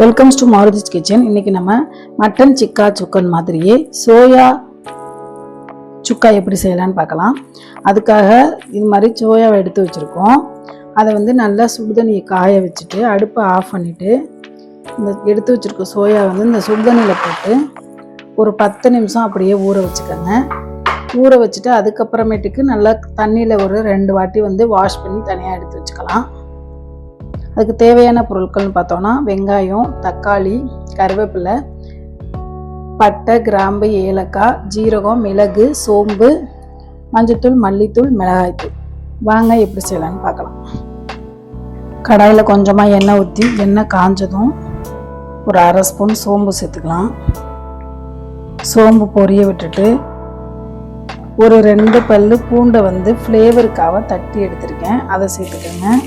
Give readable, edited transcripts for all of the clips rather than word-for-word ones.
Welcomes to மாருதிஸ் kitchen. இன்னைக்கு நம்ம mutton chicken மாதிரியே சோயா சுக்கா எப்படி செய்யலான்னு பார்க்கலாம். அதுக்காக இது மாதிரி சோயாவை எடுத்து வச்சுருக்கோம். அதை நல்லா சுடுதண்ணியை காய வச்சுட்டு அடுப்பை ஆஃப் பண்ணிவிட்டு இந்த எடுத்து வச்சுருக்க சோயா இந்த சுடுதண்ணியில் போட்டு ஒரு 10 நிமிஷம் அப்படியே ஊற வச்சுக்கோங்க. ஊற வச்சுட்டு அதுக்கப்புறமேட்டுக்கு நல்லா தண்ணியில் ஒரு 2 வாட்டி வாஷ் பண்ணி தனியாக எடுத்து வச்சுக்கலாம். அதுக்கு தேவையான பொருட்கள்னு பார்த்தோன்னா வெங்காயம், தக்காளி, கருவேப்பிலை, பட்டை, கிராம்பு, ஏலக்காய், ஜீரகம், மிளகு, சோம்பு, மஞ்சத்தூள், மல்லித்தூள், மிளகாய்த்தூள். வாங்க எப்படி செய்யலான்னு பார்க்கலாம். கடாயில் கொஞ்சமாக எண்ணெய் ஊற்றி எண்ணெய் காஞ்சதும் ஒரு 1/2 ஸ்பூன் சோம்பு சேர்த்துக்கலாம். சோம்பு பொரிய விட்டுட்டு ஒரு 2 பல்லு பூண்டை ஃப்ளேவருக்காக தட்டி எடுத்திருக்கேன், அதை சேர்த்துக்கோங்க.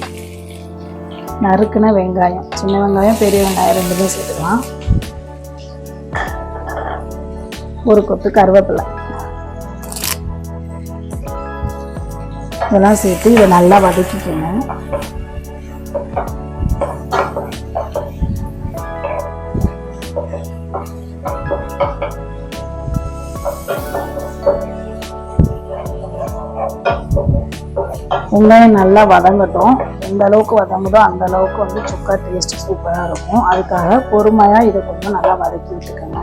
நறுக்குன வெங்காயம், சின்ன வெங்காயம், பெரிய வெங்காயம் 2மே சேர்த்துக்கலாம். ஒரு கொத்து கருவேப்பிலை, இதெல்லாம் சேர்த்து இதை நல்லா வதக்கிக்கோங்க. வெங்காயம் நல்லா வதங்கட்டும். எந்த அளவுக்கு வதங்குதோ அந்த அளவுக்கு சுக்கா டேஸ்ட் சூப்பராக இருக்கும். அதுக்காக பொறுமையாக இதை கொஞ்சம் நல்லா வதக்கி விட்டுக்கோங்க.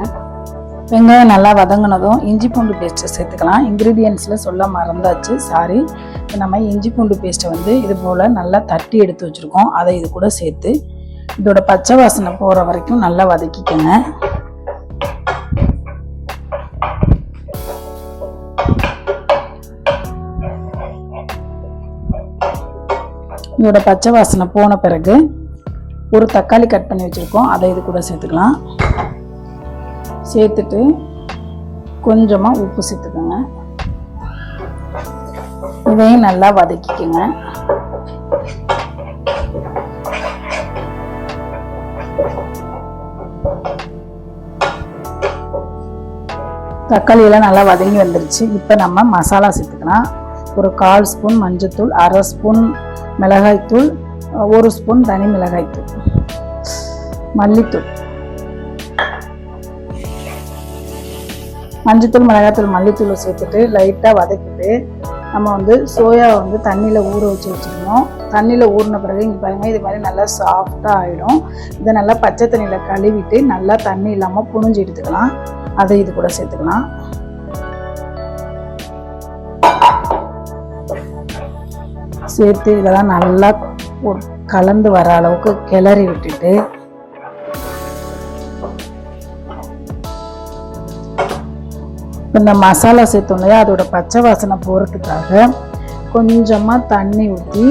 வெங்காயம் நல்லா வதங்கினதும் இஞ்சி பூண்டு பேஸ்ட்டை சேர்த்துக்கலாம். இன்க்ரீடியன்ஸில் சொல்ல மறந்தாச்சு, சாரி. நம்ம இஞ்சி பூண்டு பேஸ்ட்டை இது போல் நல்லா தட்டி எடுத்து வச்சுருக்கோம், அதை இது கூட சேர்த்து இதோட பச்சை வாசனை போகிற வரைக்கும் நல்லா வதக்கிக்கோங்க. இதோட பச்சை வாசனை போன பிறகு ஒரு தக்காளி கட் பண்ணி வச்சுருக்கோம், அதை இது கூட சேர்த்துக்கலாம். சேர்த்துட்டு கொஞ்சமாக உப்பு சேர்த்துக்கோங்க. இதையும் நல்லா வதக்கிக்கோங்க. தக்காளியெல்லாம் நல்லா வதங்கி வந்துருச்சு. இப்போ நம்ம மசாலா சேர்த்துக்கலாம். ஒரு 1/4 ஸ்பூன் மஞ்சத்தூள், 1/2 ஸ்பூன் மிளகாய்த்தூள், 1 ஸ்பூன் தனி மிளகாய்த்தூள், மல்லித்தூள், மஞ்சத்தூள், மிளகாய்த்தூள், மல்லித்தூளை சேர்த்துட்டு லைட்டாக வதக்கிட்டு நம்ம சோயாவை தண்ணியில் ஊற வச்சுருக்கோம். தண்ணியில் ஊறின பிறகு இங்கே பாருங்கள், இது மாதிரி நல்லா சாஃப்டாக ஆகிடும். இதை நல்லா பச்சை தண்ணியில் கழுவிட்டு நல்லா தண்ணி இல்லாமல் புழிஞ்சு எடுத்துக்கலாம். அதை இது கூட சேர்த்துக்கலாம். சேர்த்து இதெல்லாம் நல்லா கலந்து வர அளவுக்கு கிளறி விட்டுட்டு இந்த மசாலா சேர்த்தோம் இல்லையா, அதோட பச்சை வாசனை போகிறதுக்காக கொஞ்சமாக தண்ணி ஊற்றி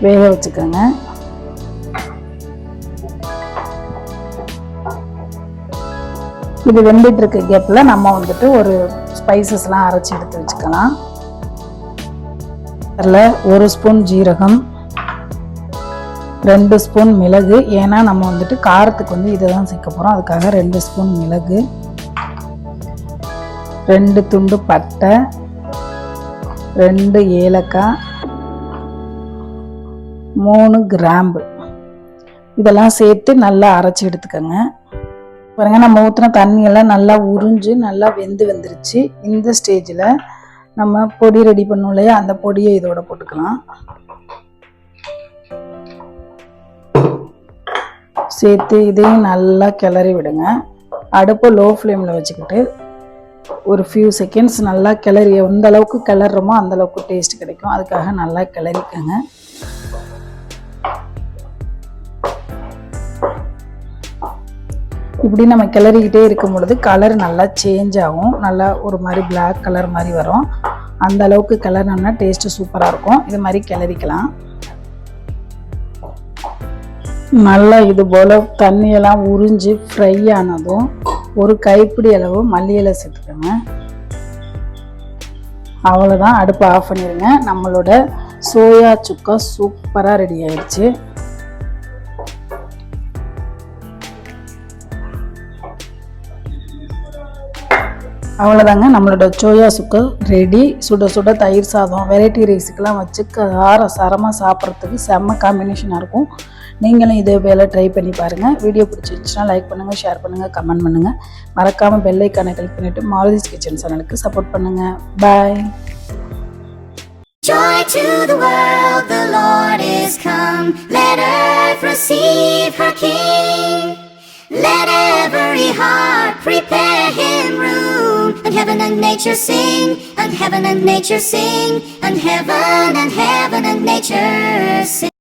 வேக வச்சுக்கோங்க. இது வெந்துட்டு இருக்க கேப்பில் நம்ம ஒரு ஸ்பைசஸ்லாம் அரைச்சி எடுத்து வச்சுக்கலாம். அதில் 1 ஸ்பூன் ஜீரகம், 2 ஸ்பூன் மிளகு. ஏன்னா நம்ம காரத்துக்கு இதை தான் சேர்க்க போகிறோம், அதுக்காக 2 ஸ்பூன் மிளகு, 2 துண்டு பட்டை, 2 ஏலக்காய், 3 கிராம்பு. இதெல்லாம் சேர்த்து நல்லா அரைச்சி எடுத்துக்கோங்க. பாருங்க, நம்ம ஊற்றின தண்ணியெல்லாம் நல்லா உறிஞ்சு நல்லா வந்துருச்சு. இந்த ஸ்டேஜில் நம்ம பொடி ரெடி பண்ணோம் இல்லையா, அந்த பொடியை இதோட போட்டுக்கலாம். சேர்த்து இதையும் நல்லா கிளறி விடுங்க. அடுப்பு லோ ஃப்ளேமில் வச்சுக்கிட்டு ஒரு ஃபியூ செகண்ட்ஸ் நல்லா கிளறி, எந்த அளவுக்கு கிளறோமோ அந்த அளவுக்கு டேஸ்ட் கிடைக்கும். அதுக்காக நல்லா கிளறிக்கங்க. இப்படி நம்ம கிளறிக்கிட்டே இருக்கும் பொழுது கலர் நல்லா சேஞ்ச் ஆகும். நல்லா ஒரு மாதிரி பிளாக் கலர் மாதிரி வரும். அந்த அளவுக்கு கிளறினோம்னா டேஸ்ட்டு சூப்பராக இருக்கும். இது மாதிரி கிளறிக்கலாம். நல்லா இது போல் தண்ணியெல்லாம் உறிஞ்சு ஃப்ரை ஆனதும் ஒரு கைப்பிடி அளவு மல்லி இலை சேர்த்துக்கோங்க. அவ்வளோதான், அடுப்பை ஆஃப் பண்ணிடுங்க. நம்மளோட சோயா சுக்கா சூப்பராக ரெடி ஆயிடுச்சு. அவ்வளோதாங்க, நம்மளோட சோயா சுக்கா ரெடி. சுட சுட தயிர் சாதம், வெரைட்டி ரைஸுக்கெல்லாம் வச்சு கார சாரமாக சாப்பிட்றதுக்கு செம்ம காம்பினேஷனாக இருக்கும். நீங்களும் இதே போல் ட்ரை பண்ணி பாருங்கள். வீடியோ பிடிச்சிருந்துச்சுன்னா லைக் பண்ணுங்கள், ஷேர் பண்ணுங்கள், கமெண்ட் பண்ணுங்கள். மறக்காமல் பெல் ஐக்கானை கிளிக் பண்ணிவிட்டு மாலதிஸ் கிச்சன் சேனலுக்கு சப்போர்ட் பண்ணுங்கள். பாய். Joy to the world, the Lord is come. Let earth receive her King. Let every heart prepare him room. And heaven and nature sing, and heaven and nature sing, and heaven and nature sing.